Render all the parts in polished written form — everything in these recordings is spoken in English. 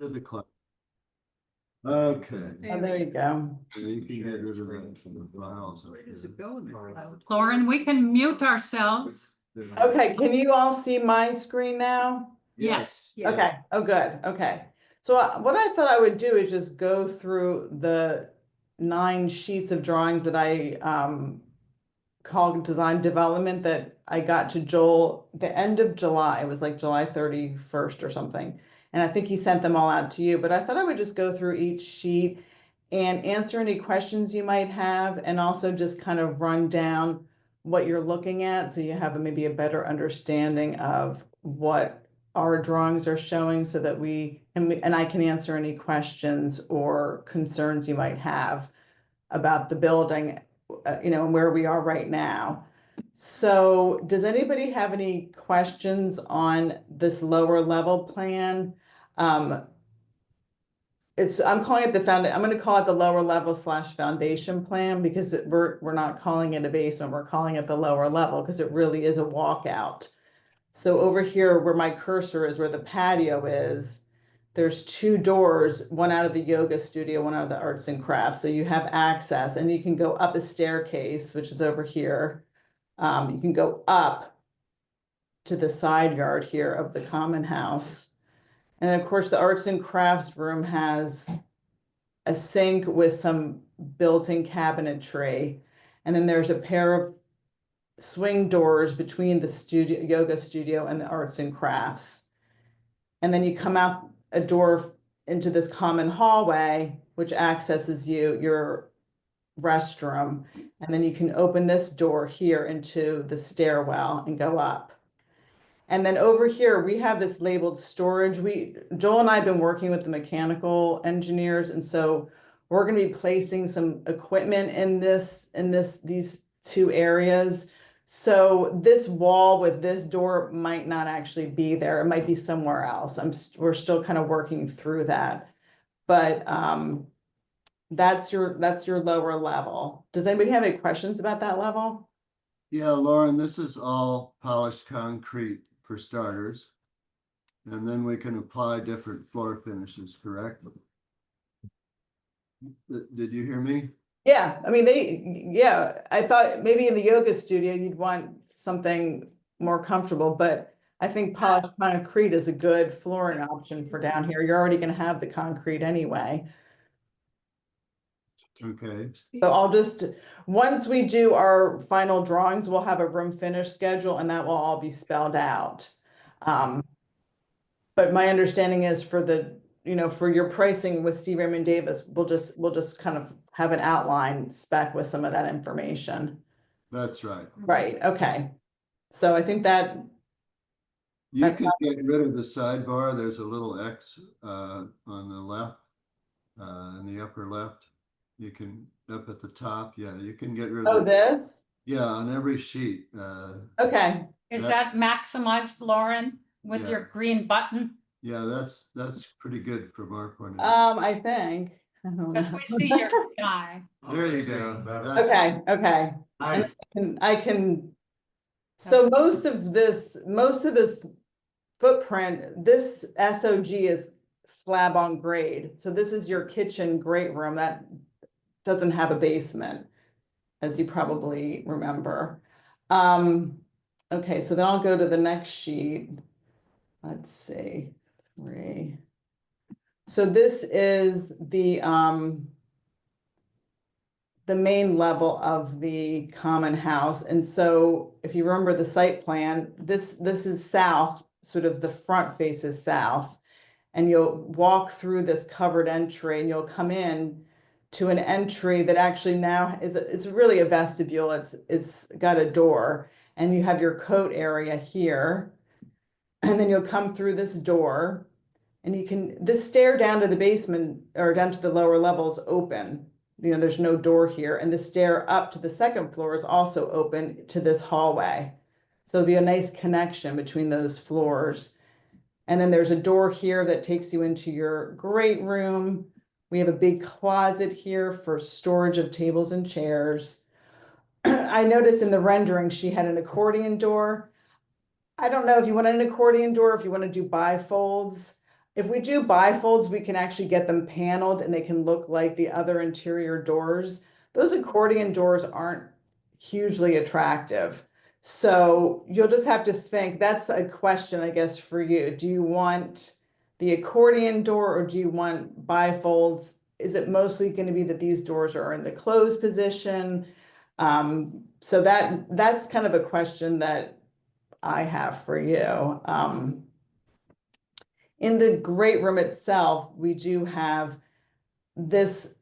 To the cloud. Okay. Oh, there you go. You can get rid of that from the files. Where does it go in the cloud? Lauren, we can mute ourselves. Okay, can you all see my screen now? Yes. Yeah. Okay, oh, good, okay. So what I thought I would do is just go through the 9 sheets of drawings that I called design development that I got to Joel the end of July. It was like July 31st or something. And I think he sent them all out to you, but I thought I would just go through each sheet and answer any questions you might have, and also just kind of run down what you're looking at so you have maybe a better understanding of what our drawings are showing, so that and I can answer any questions or concerns you might have about the building, and where we are right now. So does anybody have any questions on this lower level plan? I'm calling it I'm going to call it the lower level / foundation plan, because we're not calling it a basement, we're calling it the lower level because it really is a walkout. So over here where my cursor is, where the patio is, there's 2 doors, one out of the yoga studio, one out of the arts and crafts. So you have access, and you can go up a staircase, which is over here. You can go up to the side yard here of the common house. And then of course the arts and crafts room has a sink with some built-in cabinetry. And then there's a pair of swing doors between the yoga studio and the arts and crafts. And then you come out a door into this common hallway, which accesses your restroom. And then you can open this door here into the stairwell and go up. And then over here, we have this labeled storage. Joel and I have been working with the mechanical engineers, and so we're going to be placing some equipment in these 2 areas. So this wall with this door might not actually be there. It might be somewhere else. We're still kind of working through that. But that's your lower level. Does anybody have any questions about that level? Yeah, Lauren, this is all polished concrete for starters. And then we can apply different floor finishes, correct? Did you hear me? Yeah, I mean, I thought maybe in the yoga studio, you'd want something more comfortable, but I think polished concrete is a good flooring option for down here. You're already gonna have the concrete anyway. Okay. So once we do our final drawings, we'll have a room finish schedule, and that will all be spelled out. But my understanding is for your pricing with Steve Raymond Davis, we'll just kind of have an outline spec with some of that information. That's right. Right, okay. So I think that you can get rid of the sidebar. There's a little X on the left, in the upper left. You can up at the top. Yeah, you can get rid of this? Yeah, on every sheet. Okay. Is that maximized, Lauren, with your green button? Yeah, that's pretty good from our point of view. I think. Because we see your sky. There you go. Okay. Nice. I can. So most of this footprint, this SOG is slab on grade. So this is your kitchen great room that doesn't have a basement, as you probably remember. Okay, so then I'll go to the next sheet. Let's see, 3. So this is the main level of the common house. And so if you remember the site plan, this is south, sort of the front faces south. And you'll walk through this covered entry, and you'll come in to an entry that actually now it's really a vestibule. It's got a door, and you have your coat area here. And then you'll come through this door, and this stair down to the basement or down to the lower level is open. There's no door here, and the stair up to the second floor is also open to this hallway. So there'll be a nice connection between those floors. And then there's a door here that takes you into your great room. We have a big closet here for storage of tables and chairs. I noticed in the rendering, she had an accordion door. I don't know if you want an accordion door, if you want to do bifolds. if we do bifolds, we can actually get them paneled and they can look like the other interior doors. Those accordion doors aren't hugely attractive. So you'll just have to think, that's a question, I guess, for you. Do you want the accordion door or do you want bifolds? Is it mostly going to be that these doors are in the closed position? So that's kind of a question that I have for you. In the great room itself, we do have this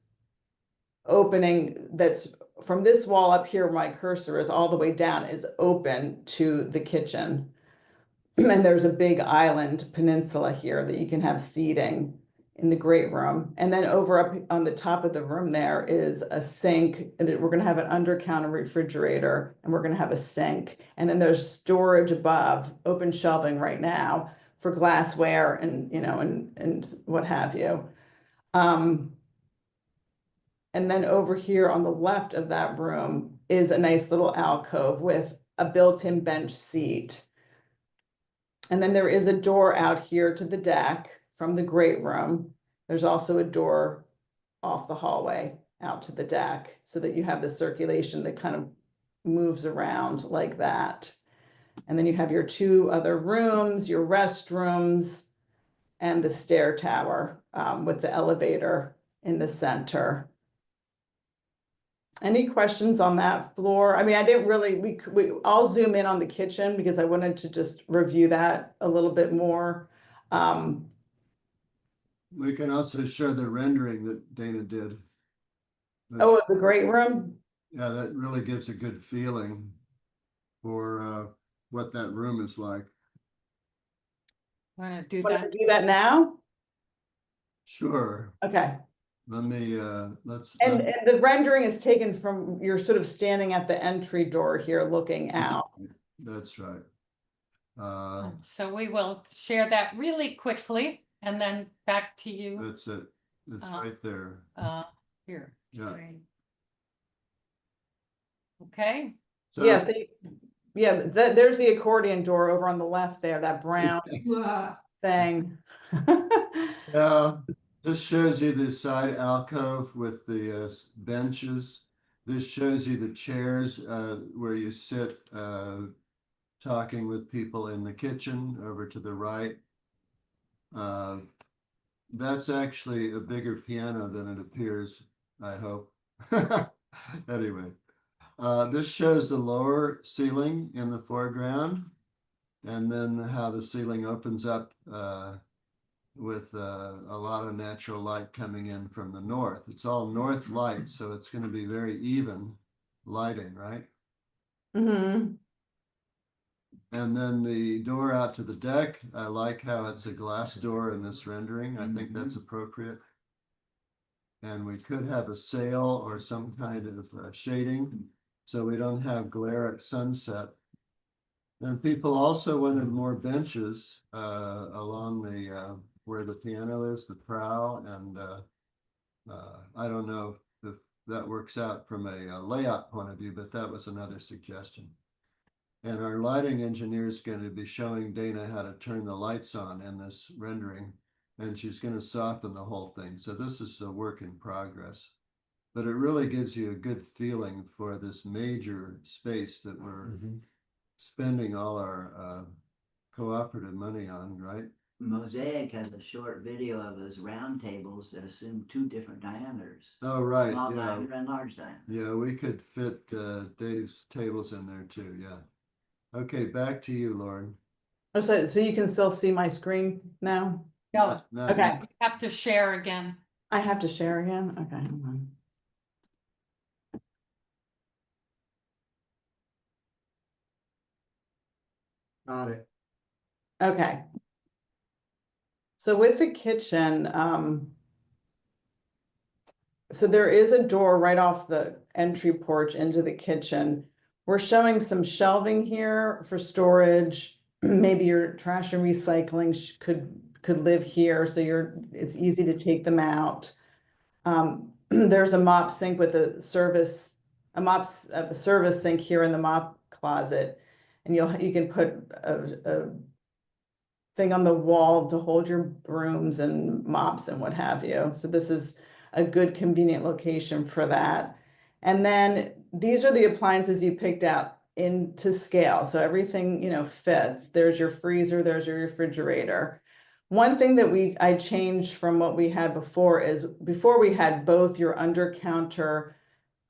opening that's from this wall up here, where my cursor is all the way down, is open to the kitchen. And there's a big island peninsula here that you can have seating in the great room. And then over up on the top of the room there is a sink, and we're going to have an under counter refrigerator, and we're going to have a sink. And then there's storage above, open shelving right now for glassware and, you know, and what have you. And then over here on the left of that room is a nice little alcove with a built-in bench seat. And then there is a door out here to the deck from the great room. There's also a door off the hallway out to the deck so that you have the circulation that kind of moves around like that. And then you have your two other rooms, your restrooms, and the stair tower with the elevator in the center. Any questions on that floor? I mean, I didn't really, I'll zoom in on the kitchen because I wanted to just review that a little bit more. We can also show the rendering that Dana did. Oh, the great room? Yeah, that really gives a good feeling for what that room is like. Want to do Want that? to do that now? Sure. Okay. Let me, let's. And the rendering is taken from, you're sort of standing at the entry door here looking out. That's right. So we will share that really quickly and then back to you. That's it. It's right there. Here. Yeah. Right. Okay. So, Yes, yeah, there's the accordion door over on the left there, that brown thing. yeah, this shows you the side alcove with the benches. This shows you the chairs where you sit talking with people in the kitchen over to the right. That's actually a bigger piano than it appears, I hope. Anyway, this shows the lower ceiling in the foreground, and then how the ceiling opens up with a lot of natural light coming in from the north. It's all north light, so it's going to be very even lighting, right? Mm-hmm. And then the door out to the deck, I like how it's a glass door in this rendering. I think that's appropriate. And we could have a sail or some kind of shading so we don't have glare at sunset. And people also wanted more benches along the where the piano is, the prow, and I don't know if that works out from a layout point of view, but that was another suggestion. And our lighting engineer is going to be showing Dana how to turn the lights on in this rendering, and she's going to soften the whole thing. So this is a work in progress, but it really gives you a good feeling for this major space that we're spending all our cooperative money on, right? Mosaic has a short video of his round tables that assume two different diameters. Oh, right. Small Yeah. diameter and large diameter. Yeah, we could fit Dave's tables in there too. Yeah. Okay, back to you, Lauren. Oh, so you can still see my screen now? No, Not Okay. yet. we have to share again. I have to share again? Okay, hold on. Got it. Okay. So with the kitchen, so there is a door right off the entry porch into the kitchen. We're showing some shelving here for storage. Maybe your trash and recycling could live here, so it's easy to take them out. There's a mop sink with a service sink here in the mop closet, and you can put a thing on the wall to hold your brooms and mops and what have you. So this is a good convenient location for that. And then these are the appliances you picked out into scale. So everything, fits. There's your freezer, there's your refrigerator. One thing that I changed from what we had before is before we had both your under counter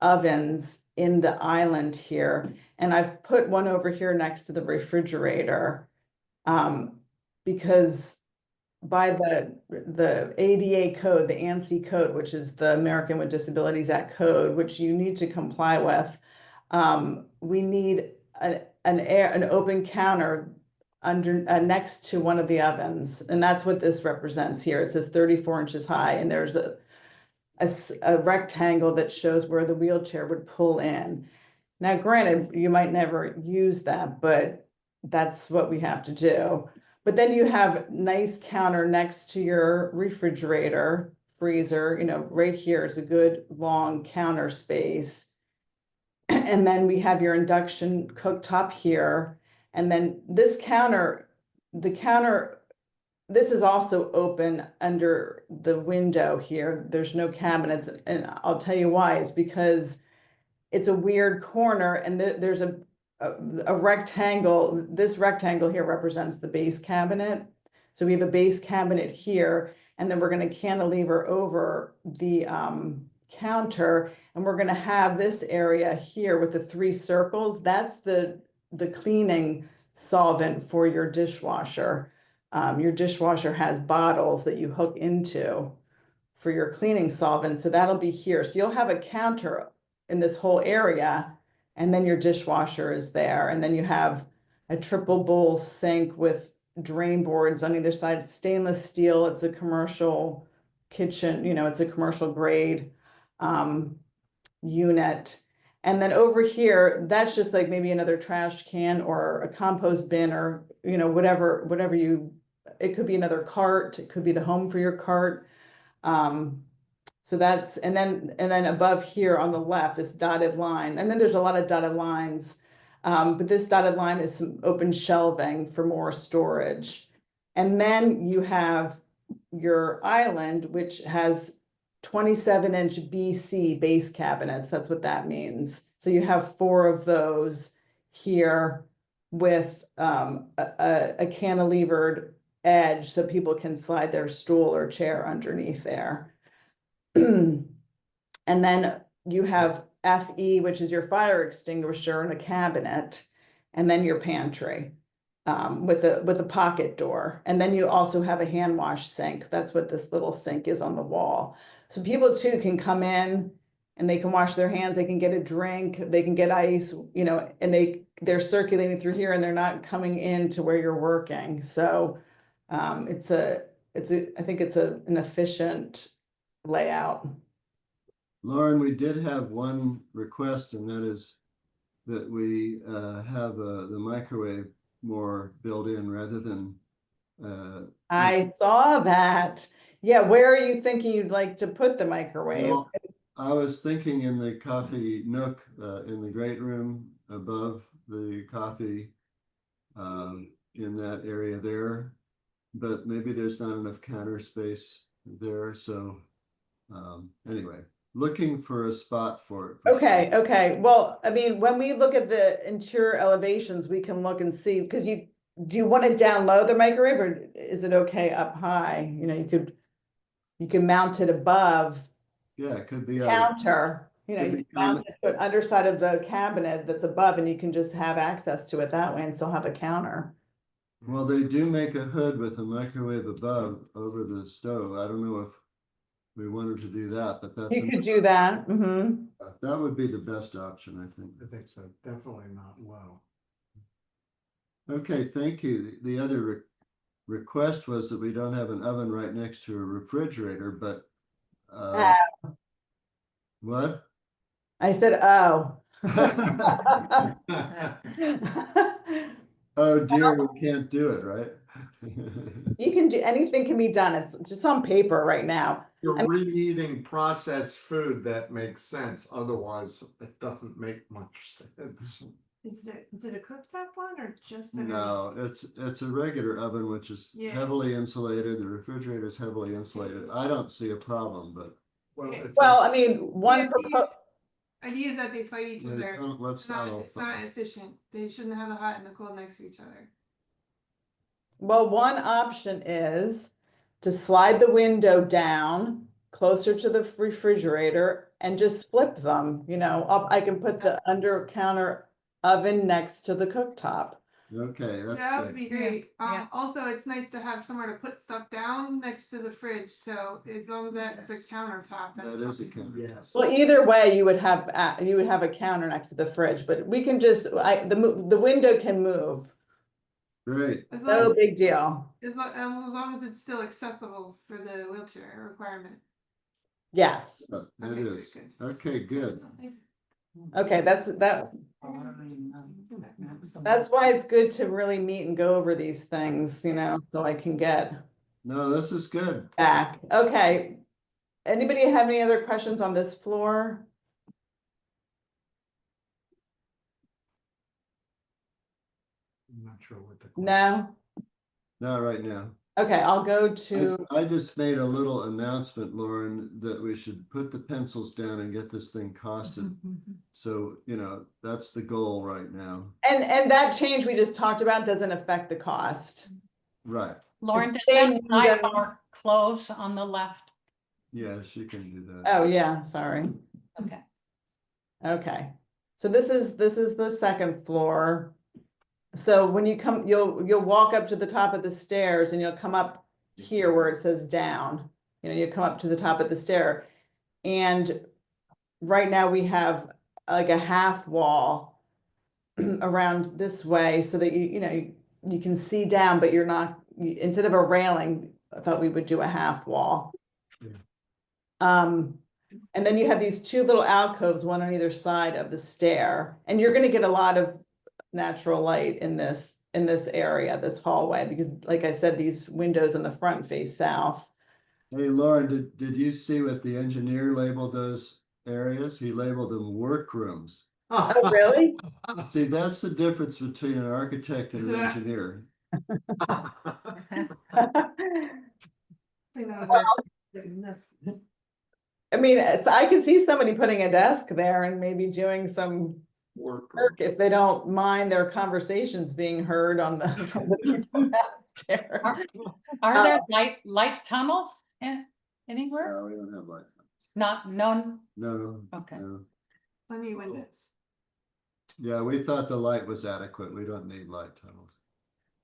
ovens in the island here, and I've put one over here next to the refrigerator. Because by the ADA code, the ANSI code, which is the American with Disabilities Act code, which you need to comply with, we need an open counter under next to one of the ovens, and that's what this represents here. It says 34 inches high, and there's a rectangle that shows where the wheelchair would pull in. Now, granted, you might never use that, but that's what we have to do. But then you have nice counter next to your refrigerator, freezer, right here is a good long counter space. And then we have your induction cooktop here. And then this counter, this is also open under the window here. There's no cabinets. And I'll tell you why. It's because it's a weird corner and there's a rectangle. This rectangle here represents the base cabinet. So we have a base cabinet here, and then we're going to cantilever over the counter, and we're going to have this area here with the 3 circles. That's the cleaning solvent for your dishwasher. Your dishwasher has bottles that you hook into for your cleaning solvent. So that'll be here. So you'll have a counter in this whole area, and then your dishwasher is there. And then you have a triple bowl sink with drain boards on either side, stainless steel. It's a commercial kitchen, it's a commercial grade unit. And then over here, that's just like maybe another trash can or a compost bin or, whatever it could be another cart. It could be the home for your cart. So that's, and then above here on the left, this dotted line, and then there's a lot of dotted lines. But this dotted line is some open shelving for more storage. And then you have your island, which has 27-inch BC base cabinets. That's what that means. So you have 4 of those here with a cantilevered edge so people can slide their stool or chair underneath there. And then you have FE, which is your fire extinguisher and a cabinet, and then your pantry with a pocket door. And then you also have a hand wash sink. That's what this little sink is on the wall. So people too can come in and they can wash their hands, they can get a drink, they can get ice, and they're circulating through here and they're not coming in to where you're working. So I think it's an efficient layout. Lauren, we did have one request, and that is that we have the microwave more built in rather than. I saw that. Yeah, where are you thinking you'd like to put the microwave? Well, I was thinking in the coffee nook in the great room above the coffee in that area there, but maybe there's not enough counter space there. So anyway, looking for a spot for it. Okay. Well, I mean, when we look at the interior elevations, we can look and see, because do you want it down low, the microwave, or is it okay up high? You can mount it above. Yeah, it could be Counter, you can mount it to an underside of the cabinet that's above, and you can just have access to it that way and still have a counter. Well, they do make a hood with a microwave above over the stove. I don't know if we wanted to do that, but that's You could do that. Mm-hmm. That would be the best option, I think. I think so. Definitely not low. Okay, thank you. The other request was that we don't have an oven right next to a refrigerator, but what? I said, oh. Oh dear, we can't do it, right? You can do, anything can be done. It's just on paper right now. You're reheating processed food that makes sense. Otherwise, it doesn't make much sense. Is it a cooktop one or just? No, it's a regular oven, which is Yeah. heavily insulated. The refrigerator is heavily insulated. I don't see a problem, but Well, Okay. it's Well, I mean, one Yeah, propo- Idea is that they fight each Yeah, other. let's It's not efficient. They shouldn't have the hot and the cold next to each other. well, one option is to slide the window down closer to the refrigerator and just flip them, you know, up, I can put the under counter oven next to the cooktop. okay, that's That would good. be great. Yeah. Also, it's nice to have somewhere to put stuff down next to the fridge. So as long as that's a countertop. That is a fine. counter. yes. Well, either way, you would have, a counter next to the fridge, but we can just, the window can move. Great. As No long, big deal. as long as it's still accessible for the wheelchair requirement. Yes. It Okay, is. good. Okay, good. Okay, that's why it's good to really meet and go over these things, you know, so I can get No, this is good. back. Okay. Anybody have any other questions on this floor? I'm not sure what the. No? Not right now. Okay, I'll go to, I just made a little announcement, Lauren, that we should put the pencils down and get this thing costed. So, you know, that's the goal right now. and that change we just talked about doesn't affect the cost. Right. Lauren, does It's that same window. sidebar close on the left? Yes, you can do that. Oh, yeah, sorry. Okay. Okay, so this is the second floor. So when you come, you'll walk up to the top of the stairs and you'll come up here where it says down. You know, you come up to the top of the stair. And right now we have like a half wall around this way so that you can see down, but you're not, instead of a railing, I thought we would do a half wall. And then you have these two little alcoves, one on either side of the stair, and you're gonna get a lot of natural light in this area, this hallway, because like I said, these windows in the front face south. Hey, Lauren, did you see what the engineer labeled those areas? He labeled them workrooms. Oh, really? See, that's the difference between an architect and an engineer. I mean, I can see somebody putting a desk there and maybe doing some work if they don't mind their conversations being heard on the, from the people downstairs. Are there light tunnels anywhere? No, we don't have light. Not, none? No. Okay. No. Plenty of windows. Yeah, we thought the light was adequate. We don't need light tunnels.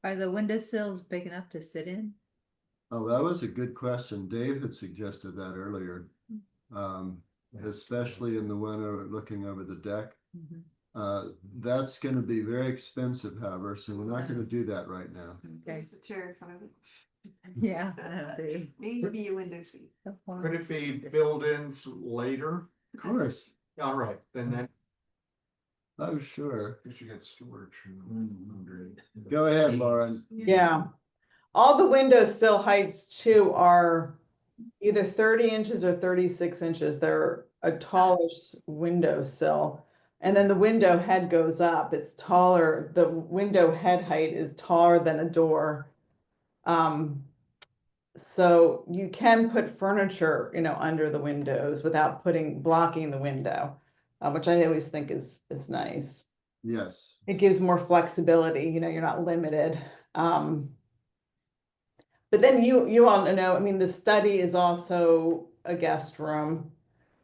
Are the windowsills big enough to sit in? Oh, that was a good question. Dave had suggested that earlier. Especially in the one looking over the deck. That's going to be very expensive, however, so we're not going to do that right now. Okay, There's a chair in front of it. yeah. Maybe a window seat. Could it be build-ins later? Of course. All right, then that. Oh, sure. You should get storage. Go ahead, Lauren. Yeah, all the window sill heights too are either 30 inches or 36 inches. They're a taller window sill. And then the window head goes up. It's taller. The window head height is taller than a door. So you can put furniture, under the windows without blocking the window, which I always think is nice. Yes. It gives more flexibility, you're not limited. But then you all know, I mean, the study is also a guest room.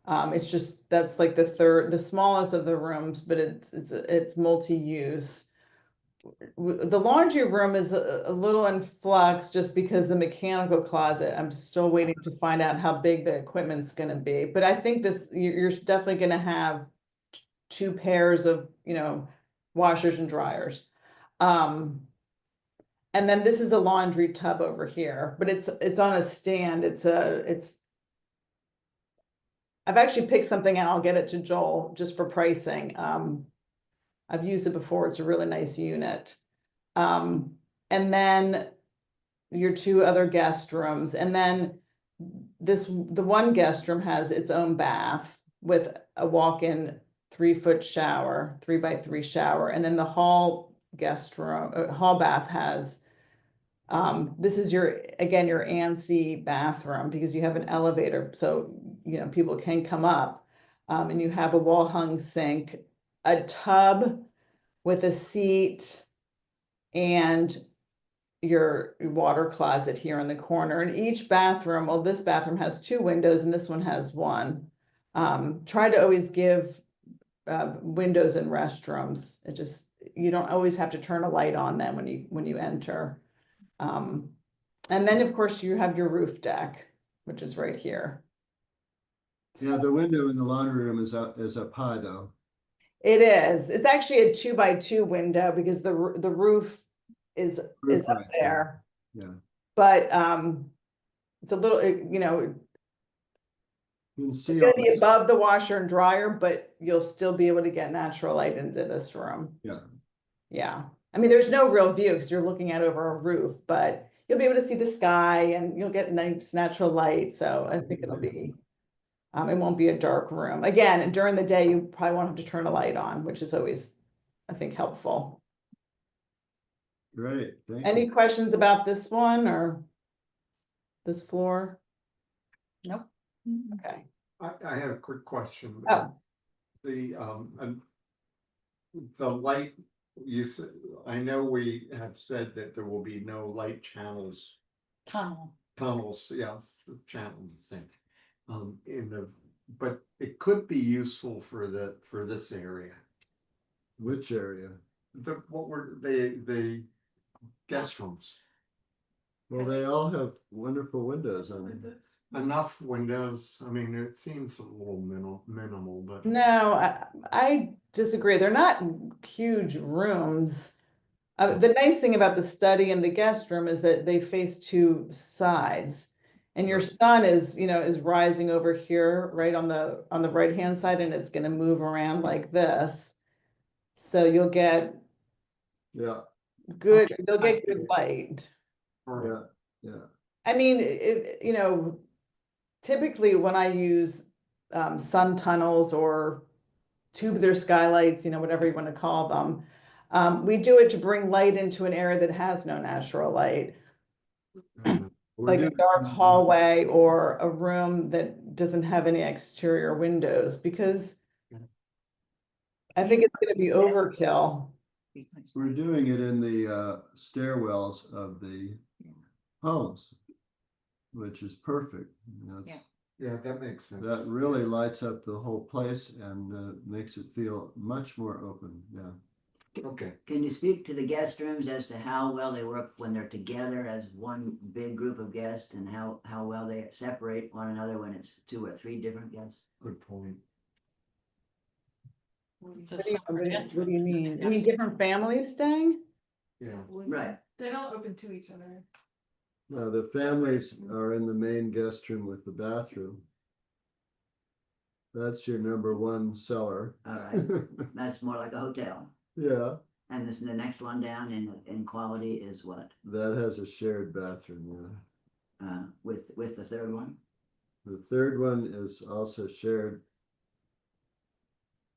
It's just, that's like the smallest of the rooms, but it's multi-use. The laundry room is a little in flux just because the mechanical closet, I'm still waiting to find out how big the equipment's gonna be. But I think you're definitely gonna have two pairs of, washers and dryers. And then this is a laundry tub over here, but it's on a stand. I've actually picked something and I'll get it to Joel just for pricing. I've used it before. It's a really nice unit. And then your two other guest rooms. And then the one guest room has its own bath with a walk-in 3-foot shower, 3x3 shower, and then the hall guest room, hall bath has, this is your, again, your ANSI bathroom, because you have an elevator, so, you know, people can come up. And you have a wall hung sink, a tub with a seat, and your water closet here in the corner. And each bathroom, well, this bathroom has 2 windows and this one has 1. Try to always give windows in restrooms. It just, you don't always have to turn a light on them when you enter. And then of course you have your roof deck, which is right here. Yeah, the window in the laundry room is up high though. It is. It's actually a 2x2 window because the roof is Roof up right there. Yeah. But it's a little, you know, You can it's see gonna all be this. above the washer and dryer, but you'll still be able to get natural light into this room. Yeah. Yeah. I mean, there's no real view because you're looking out over a roof, but you'll be able to see the sky and you'll get nice natural light. So I think it'll be, it won't be a dark room. Again, during the day, you probably won't have to turn a light on, which is always, I think, helpful. Great, thank Any you. questions about this one or this floor? Nope. Okay. I have a quick question. Oh. The light, I know we have said that there will be no light channels, tunnels, yes, channels, I think. But it could be useful for this area. Which area? What were the guest rooms? Well, they all have wonderful windows on them. Enough windows, I mean, it seems a little minimal, but. No, I disagree. They're not huge rooms. The nice thing about the study and the guest room is that they face 2 sides. And your sun is, you know, is rising over here, right on the right-hand side, and it's gonna move around like this. So you'll get Yeah, good light. yeah, yeah. I mean, you know, typically when I use sun tunnels or tubular skylights, you know, whatever you want to call them, we do it to bring light into an area that has no natural light, We're like a doing- dark hallway or a room that doesn't have any exterior windows, because I think it's going to be overkill. We're doing it in the stairwells of the homes, which is perfect. That's- Yeah, that makes sense. That really lights up the whole place and makes it feel much more open, yeah. Okay. Can you speak to the guest rooms as to how well they work when they're together as one big group of guests, and how well they separate one another when it's 2 or 3 different guests? Good point. It's a What do you separate entrance. mean? You mean different families staying? Yeah. Right. They don't open to each other. Now, the families are in the main guest room with the bathroom. That's your #1 seller. All right, that's more like a hotel. Yeah, And the next one down in quality is what? that has a shared bathroom, yeah. With the third one? The third one is also shared.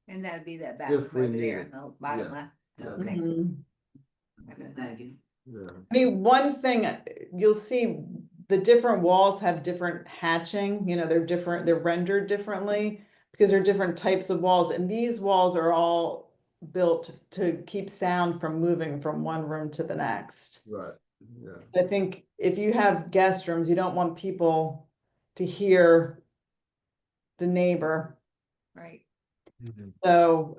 And that'd be that If bathroom we over need there it. in the bottom Yeah. left. Yeah. Okay. Mhm. Okay, thank you. Yeah, I mean, one thing you'll see, the different walls have different hatching, you know, they're rendered differently because they're different types of walls. And these walls are all built to keep sound from moving from one room to the next. right, yeah. I think if you have guest rooms, you don't want people to hear the neighbor. Right. So,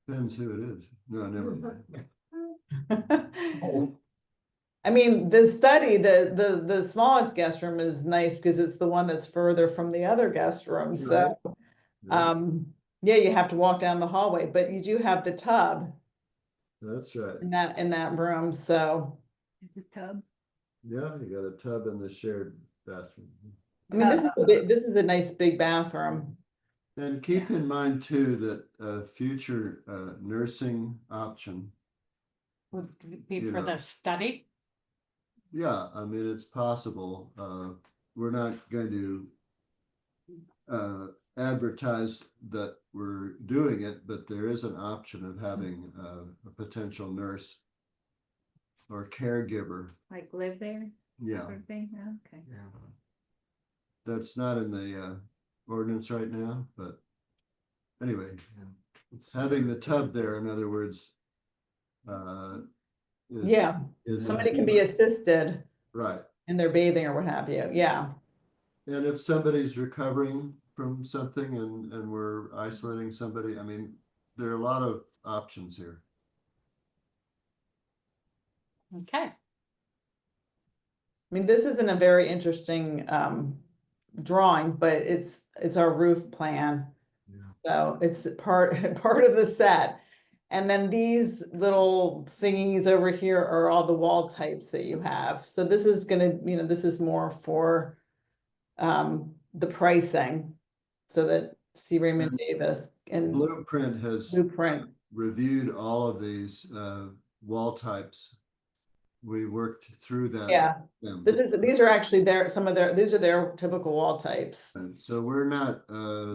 Depends who it is. No, never mind. I mean, the study, the smallest guest room is nice because it's the one that's further from the other guest rooms. So, Yeah, yeah, you have to walk down the hallway, but you do have the tub that's right. in that room. So, The tub. Yeah, you got a tub in the shared bathroom. I mean, this is a nice big bathroom. And keep in mind too that a future nursing option. Would be You for know. the study. Yeah, I mean, it's possible. We're not going to advertised that we're doing it, but there is an option of having a potential nurse or caregiver. Like live there, Yeah, sort of thing, Oh, okay. Yeah. that's not in the ordinance right now, but anyway, having the tub there, in other words, is, Yeah, is somebody can be assisted right. in their bathing or what have you, yeah. And if somebody's recovering from something and we're isolating somebody, I mean, there are a lot of options here. Okay, I mean, this isn't a very interesting drawing, but it's our roof plan. Yeah. So it's part of the set. And then these little thingies over here are all the wall types that you have. So this is gonna, this is more for the pricing. So that C. Raymond Davis and Blueprint has Blueprint. reviewed all of these wall types. We worked through that. Yeah, them. these are actually these are their typical wall types. So we're not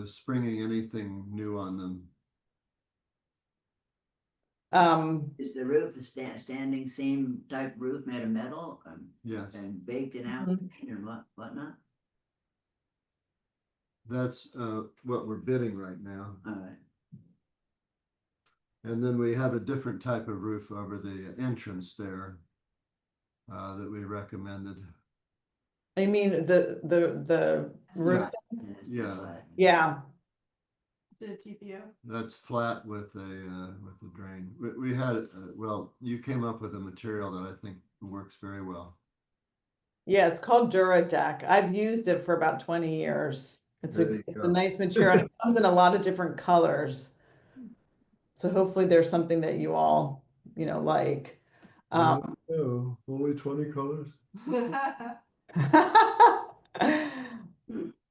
springing anything new on them. Is the roof a standing seam type roof made of metal Yes, and baked it out Mhm. and whatnot? that's what we're bidding right now. All right. And then we have a different type of roof over the entrance there that we recommended. I mean, the roof, Yeah. yeah, The TPO. That's flat with a drain. We had well, you came up with a material that I think works very well. yeah, it's called Duradeck. I've used it for about 20 years. It's There you it's go. a nice material. And it comes in a lot of different colors. So hopefully there's something that you all, like. Oh, only 20 colors.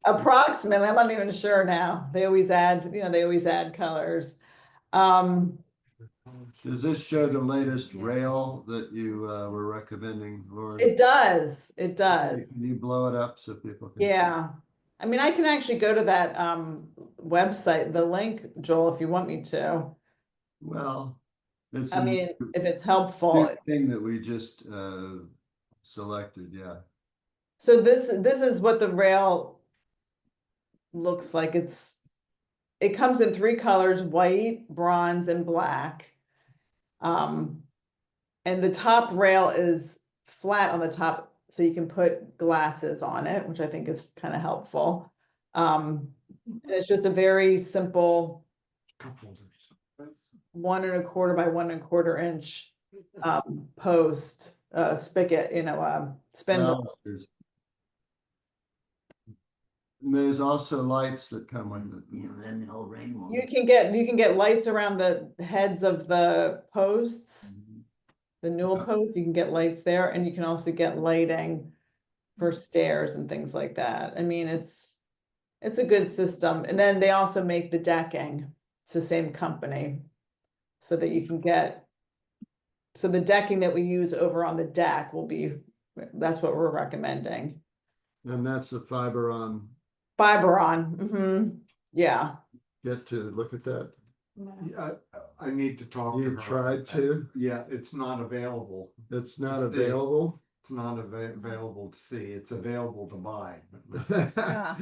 Approximately, I'm not even sure now. They always add colors. Does this show the latest rail that you were recommending, Lauren? It does. Can you blow it up so people can see? Yeah. I mean, I can actually go to that website, the link, Joel, if you want me to. Well, it's I a mean, if it's helpful. thing that we just selected, yeah. So this is what the rail looks like. It comes in 3 colors: white, bronze, and black. And the top rail is flat on the top, so you can put glasses on it, which I think is kind of helpful. And it's just a very simple 1 1/4 by 1 1/4 inch post spigot, spindle. Balusters. And there's also lights that come with it. Then the old rain wall. You can get lights around the heads of the posts, the newel posts. You can get lights there, and you can also get lighting for stairs and things like that. I mean, it's a good system. And then they also make the decking. It's the same company, so that you can get. So the decking that we use over on the deck that's what we're recommending. And that's the Fiberon. Yeah. Get to look at that. Yeah, I need to talk to her. You tried to? Yeah, it's not available. It's not See. available. It's not available to see. It's available to buy. Ah,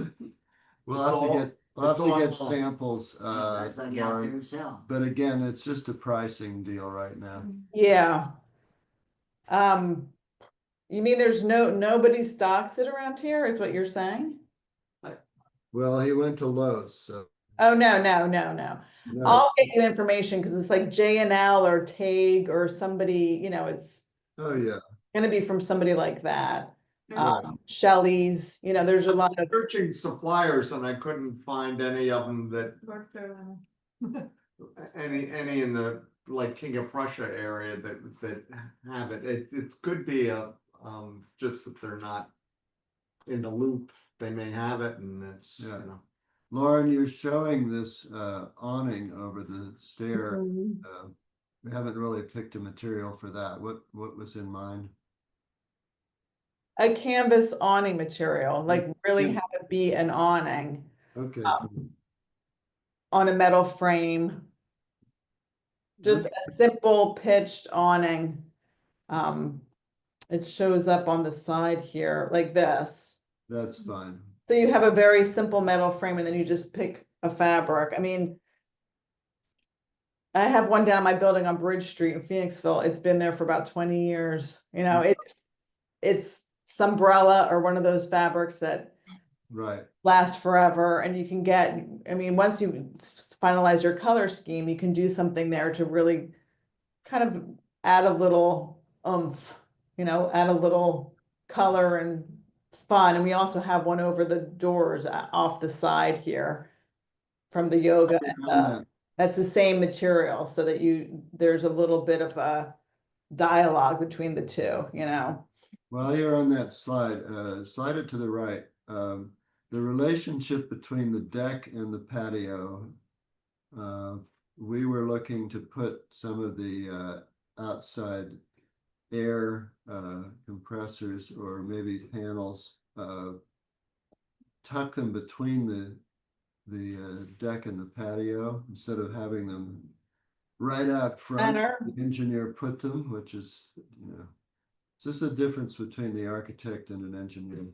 We'll have to get it's online. samples, That's like out there Lauren. himself. But again, it's just a pricing deal right now. Yeah. You mean there's nobody stocks it around here, is what you're saying? Well, he went to Lowe's, so. Oh, no. no. I'll get you information because it's like J&L or Tag or somebody, it's Oh, yeah. gonna be from somebody like that. Right. Shelley's, there's a lot of, Searching suppliers and I couldn't find any of them that, North Carolina. any in the like King of Prussia area that have it. It could be just that they're not in the loop. They may have it and it's, Yeah. Lauren, you're showing this awning over the stair. We haven't really picked a material for that. What was in mind? a canvas awning material, like really Yeah. have it be an awning. Okay. on a metal frame. Just a simple pitched awning. It shows up on the side here like this. That's fine. So you have a very simple metal frame and then you just pick a fabric. I mean, I have one down my building on Bridge Street in Phoenixville. It's been there for about 20 years. You know, it's Sunbrella or one of those fabrics that Right. last forever. And you can get, I mean, once you finalize your color scheme, you can do something there to really kind of add a little oomph, you know, add a little color and fun. And we also have one over the doors off the side here from the yoga. And, that's the same material so that there's a little bit of a dialogue between the two, you know. While you're on that slide, slide it to the right. The relationship between the deck and the patio. We were looking to put some of the outside air compressors or maybe panels, tuck them between the deck and the patio instead of having them right out front. The engineer put them, which is, you know, it's just a difference between the architect and an engineer.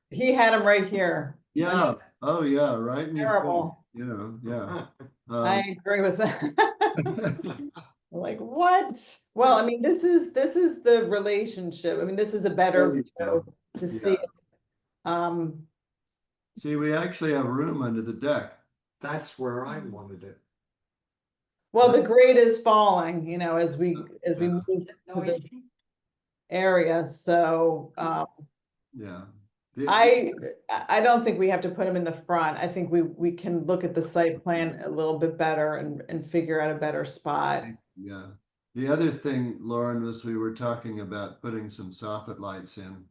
He had them right here. Yeah. Oh yeah. Right. In your Terrible. face, you know. Yeah. I agree with that. Like what? Well, I mean, this is the relationship. I mean, this is a better view to see. See, we actually have room under the deck. That's where I wanted it. Well, the grade is falling, you know, as we move to this area. So Yeah. I don't think we have to put them in the front. I think we can look at the site plan a little bit better and figure out a better spot. Yeah. The other thing, Lauren, was we were talking about putting some soffit lights in.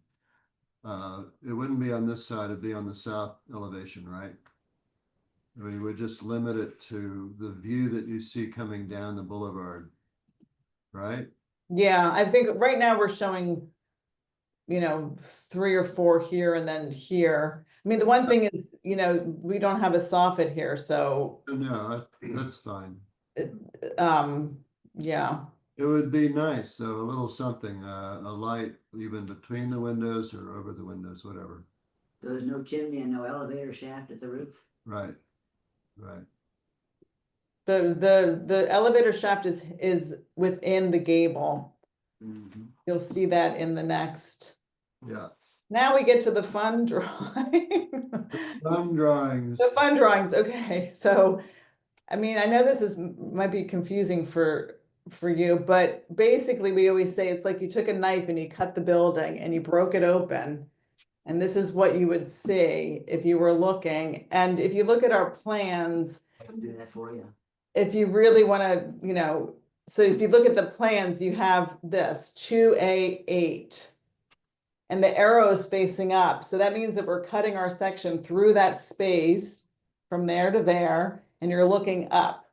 It wouldn't be on this side, it'd be on the south elevation, right? We would just limit it to the view that you see coming down the boulevard, right? Yeah, I think right now we're showing, you know, 3 or 4 here and then here. I mean, the one thing is, you know, we don't have a soffit here, so No, that's fine. yeah. It would be nice, though, a little something, a light even between the windows or over the windows, whatever. There's no chimney and no elevator shaft at the roof. Right, right. The elevator shaft is within the gable. You'll see that in the next. Yeah. Now we get to the fun drawing. Fun drawings. The fun drawings. Okay, so I mean, I know this might be confusing for you, but basically we always say it's like you took a knife and you cut the building and you broke it open. And this is what you would see if you were looking. And if you look at our plans, I can do that for you. if you really want to, you know, so if you look at the plans, you have this 2A8 and the arrow is facing up. So that means that we're cutting our section through that space from there to there, and you're looking up.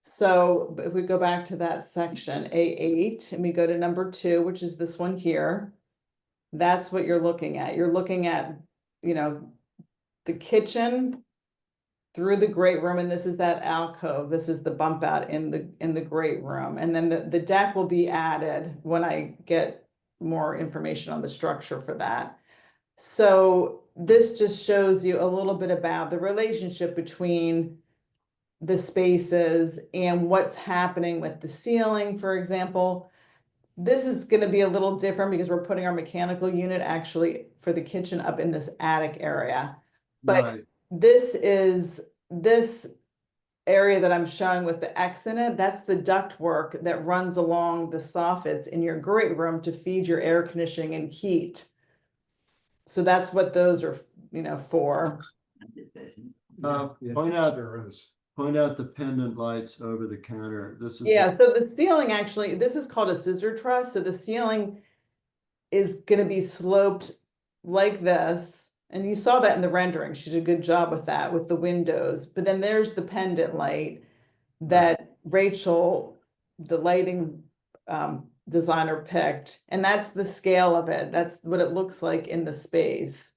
So if we go back to that section, A8, and we go to number 2, which is this one here, that's what you're looking at. You're looking at, you know, the kitchen through the great room, and this is that alcove. This is the bump out in the great room. And then the deck will be added when I get more information on the structure for that. So this just shows you a little bit about the relationship between the spaces and what's happening with the ceiling, for example. This is going to be a little different because we're putting our mechanical unit actually for the kitchen up in this attic area. But Right. this area that I'm showing with the X in it, that's the ductwork that runs along the soffits in your great room to feed your air conditioning and heat. So that's what those are, you know, for. Point out the pendant lights over the counter. This is Yeah, so the ceiling actually, this is called a scissor truss. So the ceiling is going to be sloped like this. And you saw that in the rendering. She did a good job with that, with the windows. But then there's the pendant light that Rachel, the lighting designer, picked. And that's the scale of it. That's what it looks like in the space.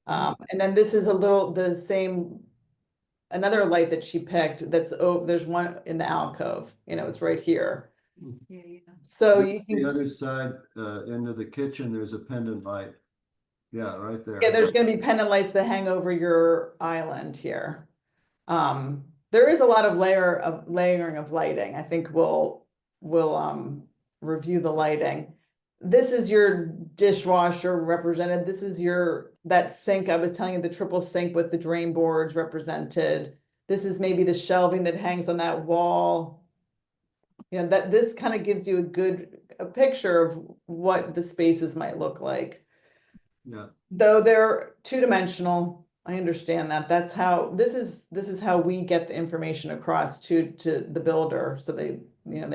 And then this is the same another light that she picked that's, oh, there's one in the alcove, it's right here. Yeah, yeah. So you The can, other side, into the kitchen, there's a pendant light. Yeah, right there. yeah, there's gonna be pendant lights that hang over your island here. There is a lot of layering of lighting. I think we'll review the lighting. This is your dishwasher represented. This is that sink. I was telling you, the triple sink with the drain boards represented. This is maybe the shelving that hangs on that wall. That this kind of gives you a picture of what the spaces might look like. Yeah, Though they're two-dimensional, I understand that. That's how this is how we get the information across to the builder, so they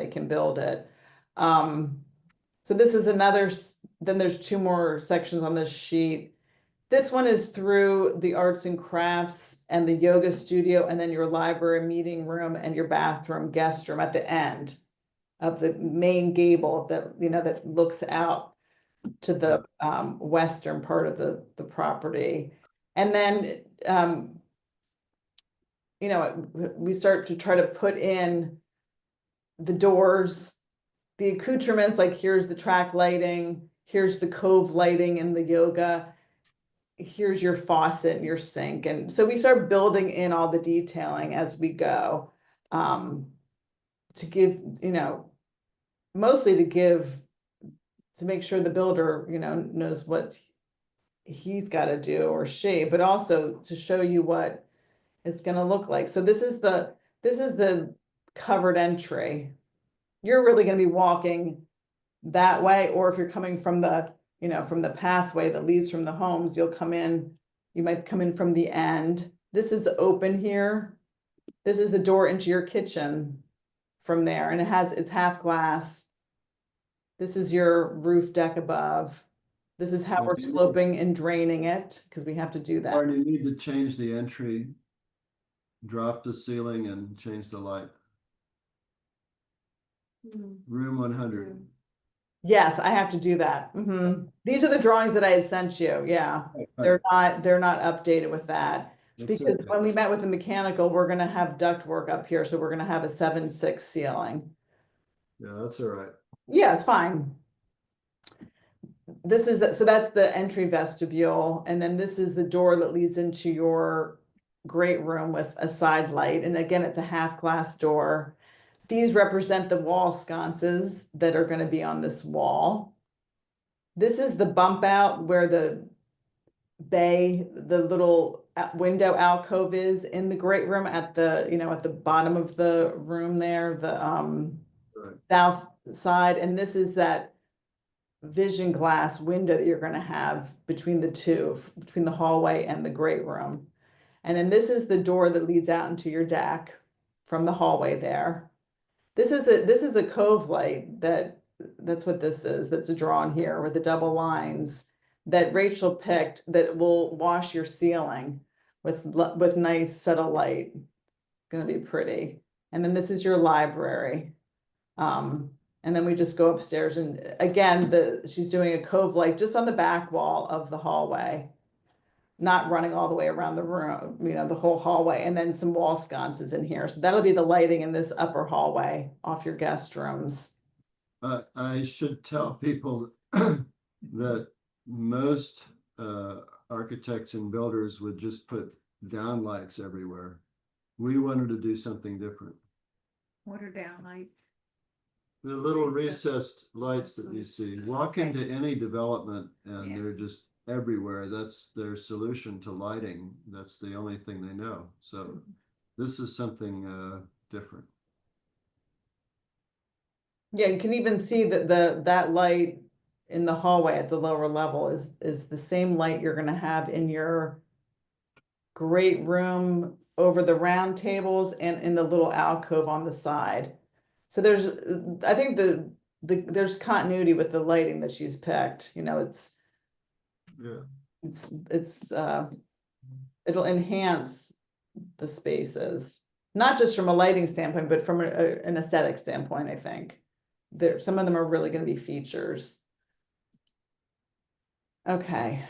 can build it. So this is then there's two more sections on this sheet. This one is through the arts and crafts and the yoga studio, and then your library, meeting room, and your bathroom, guest room at the end of the main gable that looks out to the western part of the property. And then we start to try to put in the doors, the accoutrements, like here's the track lighting, here's the cove lighting in the yoga, here's your faucet and your sink. And so we start building in all the detailing as we go, to give, mostly to make sure the builder, knows what he's got to do, or she, but also to show you what it's going to look like. So this is the covered entry. You're really going to be walking that way, or if you're coming from the pathway that leads from the homes, you might come in from the end. This is open here. This is the door into your kitchen from there, and it's half glass. This is your roof deck above. This is how we're sloping and draining it, because we have to do that. or you need to change the entry, drop the ceiling and change the light. Room 100. Yes, I have to do that. These are the drawings that I had sent you. Yeah, they're not updated with that. That's Because okay. when we met with the mechanical, we're gonna have duct work up here, so we're gonna have a 7/6 ceiling. Yeah, that's all right. Yeah, it's fine. So that's the entry vestibule, and then this is the door that leads into your great room with a side light, and again, it's a half glass door. These represent the wall sconces that are gonna be on this wall. This is the bump out where the little window alcove is in the great room at the bottom of the room there, the Right. south side, and this is that vision glass window that you're going to have between the hallway and the great room. And then this is the door that leads out into your deck from the hallway there. This is a cove light that's what this is, that's drawn here with the double lines that Rachel picked that will wash your ceiling with nice subtle light. Gonna be pretty. And then this is your library. And then we just go upstairs, and again, she's doing a cove light just on the back wall of the hallway, not running all the way around the room, the whole hallway, and then some wall sconces in here. So that'll be the lighting in this upper hallway off your guest rooms. I should tell people that most architects and builders would just put down lights everywhere. We wanted to do something different. What are down lights? The little recessed lights that you see, walk Okay. into any development and Yeah. they're just everywhere. That's their solution to lighting. That's the only thing they know. So this is something different. Yeah, you can even see that that light in the hallway at the lower level is the same light you're gonna have in your great room over the round tables and in the little alcove on the side. So I think there's continuity with the lighting that she's picked, Yeah. It'll enhance the spaces, not just from a lighting standpoint, but from an aesthetic standpoint, I think. Some of them are really gonna be features. Okay,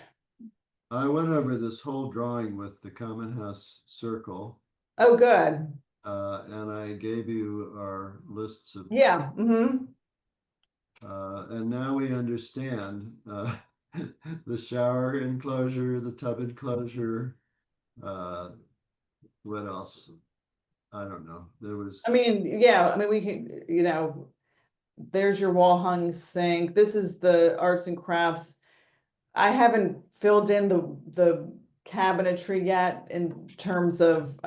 I went over this whole drawing with the common house circle Oh, good. And I gave you our lists of, Yeah, and now we understand, the shower enclosure, the tub enclosure, what else? I don't know, there was, I mean, yeah, I mean, we can, you know, there's your wall hung sink. This is the arts and crafts. I haven't filled in the cabinetry yet in terms of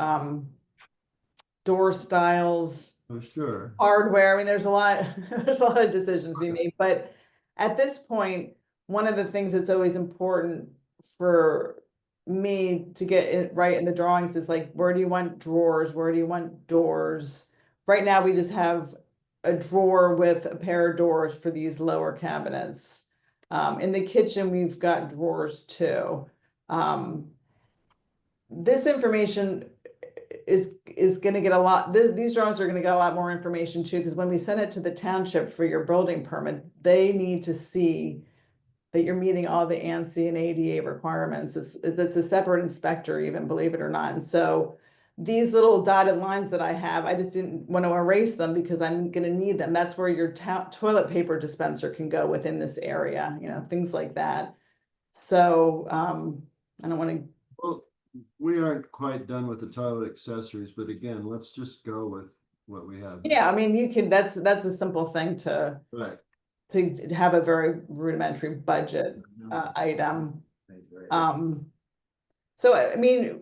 door styles, oh, sure. hardware. I mean, there's a lot, there's a lot of decisions to be made, but at this point, one of the things that's always important for me to get it right in the drawings is like, where do you want drawers? Where do you want doors? Right now, we just have a drawer with a pair of doors for these lower cabinets. In the kitchen, we've got drawers too. This information is gonna get a lot, these drawings are gonna get a lot more information too, because when we send it to the township for your building permit, they need to see that you're meeting all the ANSI and ADA requirements. It's a separate inspector even, believe it or not. And so these little dotted lines that I have, I just didn't want to erase them because I'm gonna need them. That's where your toilet paper dispenser can go within this area, you know, things like that. So, I don't want to. Well, we aren't quite done with the toilet accessories, but again, let's just go with what we have. Yeah, I mean, you can, that's a simple thing to Right. have a very rudimentary budget item. So I mean,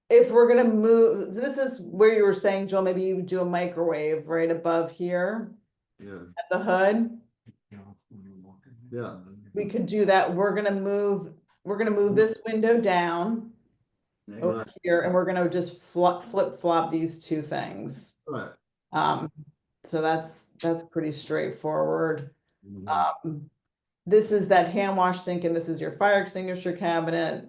if we're gonna move, this is where you were saying, Joel, maybe you do a microwave right above here Yeah, at the hood. yeah, We could do that. We're gonna move this window down over right, here, and we're gonna just flip flop these two things. right. So that's pretty straightforward. Mhm. This is that hand wash sink, and this is your fire extinguisher cabinet.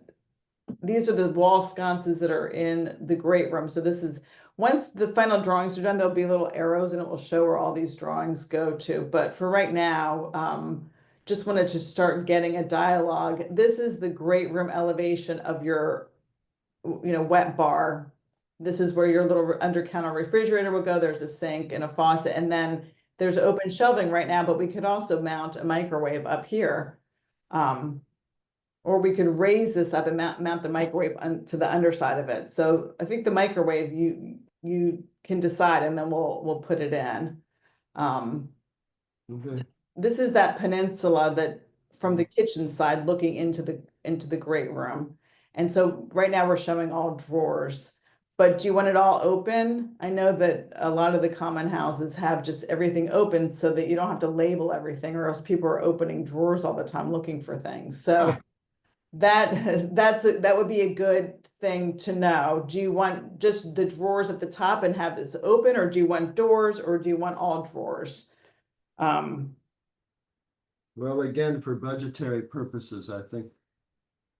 These are the wall sconces that are in the great room. So this is, once the final drawings are done, there'll be little arrows and it will show where all these drawings go to. But for right now, just wanted to start getting a dialogue. This is the great room elevation of your, you know, wet bar. This is where your little under counter refrigerator will go. There's a sink and a faucet, and then there's open shelving right now, but we could also mount a microwave up here. Or we could raise this up and mount the microwave to the underside of it. So I think the microwave, you can decide, and then we'll put it in. Okay, This is that peninsula that from the kitchen side looking into the great room. And so right now we're showing all drawers. But do you want it all open? I know that a lot of the common houses have just everything open so that you don't have to label everything, or else people are opening drawers all the time looking for things. So that would be a good thing to know. Do you want just the drawers at the top and have this open, or do you want doors, or do you want all drawers? well, again, for budgetary purposes, I think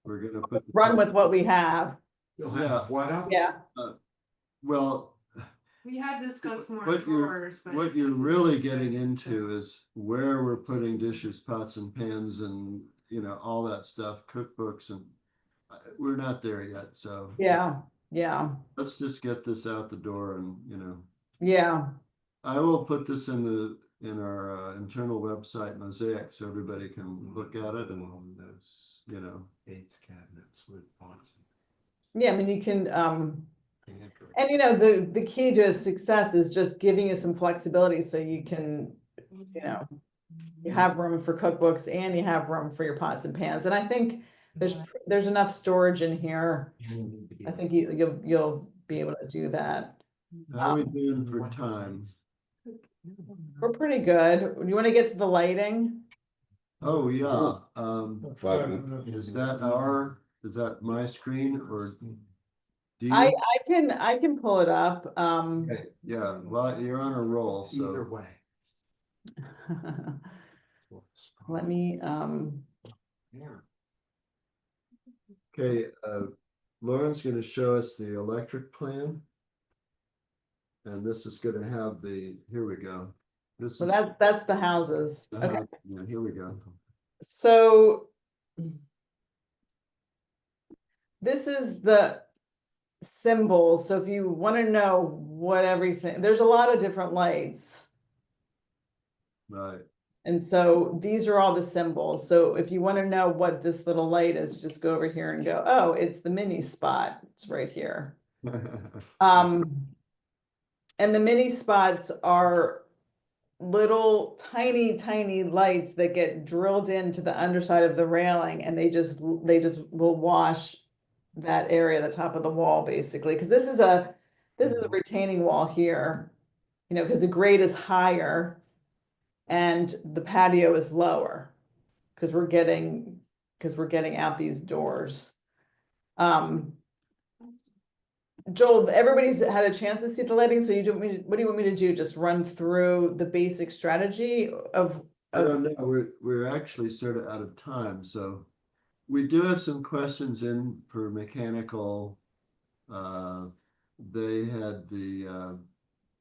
we're gonna put. Run with what we have. You'll Yeah. have what up? Yeah. Well, We had discussed more what you're, drawers, but. what you're really getting into is where we're putting dishes, pots and pans and, you know, all that stuff, cookbooks, and we're not there yet, so. Yeah. Let's just get this out the door and, you know, Yeah. I will put this in our internal website Mosaic so everybody can look at it and, you know. Eight cabinets with pots. Yeah. I mean, you can, and you know, the key to success is just giving you some flexibility so you can, you know, you have room for cookbooks and you have room for your pots and pans. And I think there's enough storage in here. I think you'll be able to do that. How are we doing for time? We're pretty good. Do you want to get to the lighting? Oh, yeah, is that my screen or? Do you? I can pull it up. Okay, yeah, well, you're on a roll, Either so. way. Let me, Okay, Lauren's gonna show us the electric plan. And this is gonna have here we go. This so is. that's the houses. Okay, Yeah, here we go. so this is symbols. So if you want to know what everything, there's a lot of different lights. Right. And so these are all the symbols. So if you want to know what this little light is, just go over here and go, oh, it's the mini spot. It's right here. And the mini spots are little tiny lights that get drilled into the underside of the railing, and they just will wash that area, the top of the wall, basically. Because this is a retaining wall here, you know, because the grade is higher and the patio is lower because we're getting out these doors. Joel, everybody's had a chance to see the lighting, so what do you want me to do? Just run through the basic strategy of I don't know, we're actually sort of out of time, so we do have some questions in for mechanical. They had the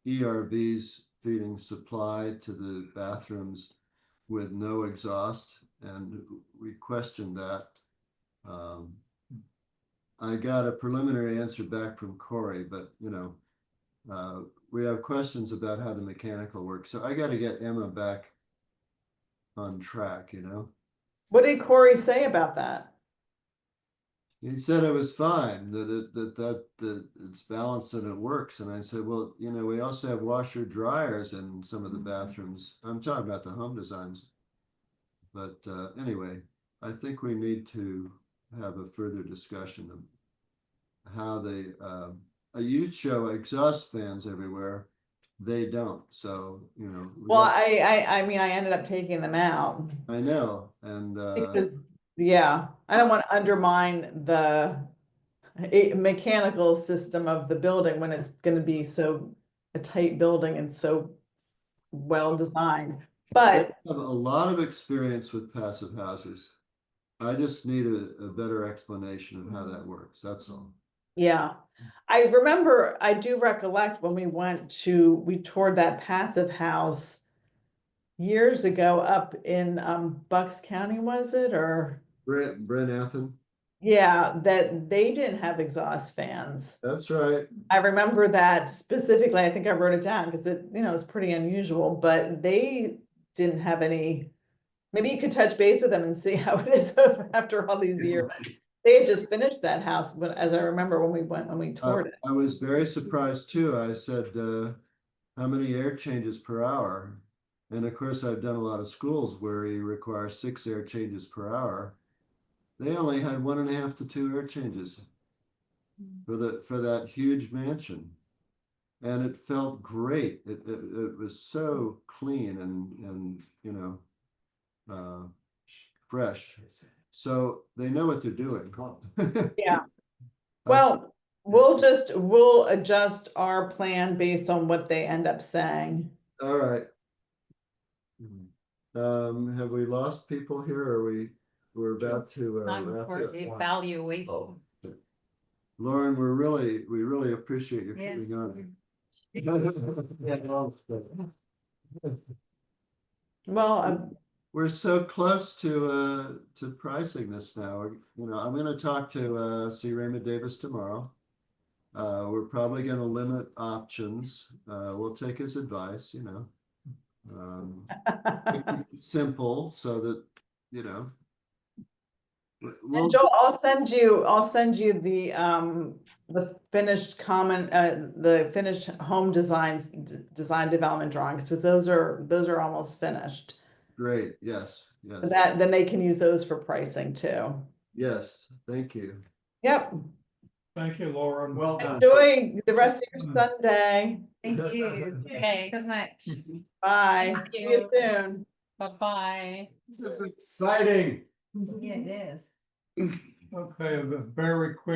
ERVs feeding supply to the bathrooms with no exhaust, and we questioned that. I got a preliminary answer back from Corey, but you know, we have questions about how the mechanical works. So I got to get Emma back on track, you know. what did Corey say about that? He said it was fine, that it's balanced and it works. And I said, well, you know, we also have washer dryers in some of the bathrooms. I'm talking about the home designs. But anyway, I think we need to have a further discussion of how they a youth show exhaust fans everywhere. They don't. So, you know, Well, I mean, I ended up taking them out I know. And because, yeah, I don't want to undermine the mechanical system of the building when it's going to be so a tight building and so well designed. But I have a lot of experience with passive houses. I just need a better explanation of how that works. That's all. yeah, I remember, I do recollect when we toured that passive house years ago up in Bucks County, was it? Or Brent Athen. yeah, that they didn't have exhaust fans. That's right. I remember that specifically. I think I wrote it down because it, you know, it's pretty unusual, but they didn't have any. Maybe you could touch base with them and see how it is after all these years. They had just finished that house, but as I remember when we toured it. I was very surprised too. I said, how many air changes per hour? And of course, I've done a lot of schools where you require 6 air changes per hour. They only had 1.5 to 2 air changes for that huge mansion. And it felt great. It was so clean and you know, fresh. So they know what they're doing. Yeah. Well, we'll adjust our plan based on what they end up saying. All right. Have we lost people here? Or we're about to Time wrap for it? evaluation. Lauren, we really appreciate you Yes. coming on. Well, We're so close to pricing this now. You know, I'm going to talk to see Raymond Davis tomorrow. We're probably going to limit options. We'll take his advice, you know. Simple so that, you know. and Joel, I'll send you the finished the finished home design development drawings, because those are almost finished. Great, yes, yes. Then they can use those for pricing too. Yes, thank you. Yep. Thank you, Lauren. Well done. Enjoy the rest of your Sunday. Thank you. Okay. So much. Bye. Thank See you. you soon. Bye-bye. This is exciting. Yeah, it is. Okay, very quick.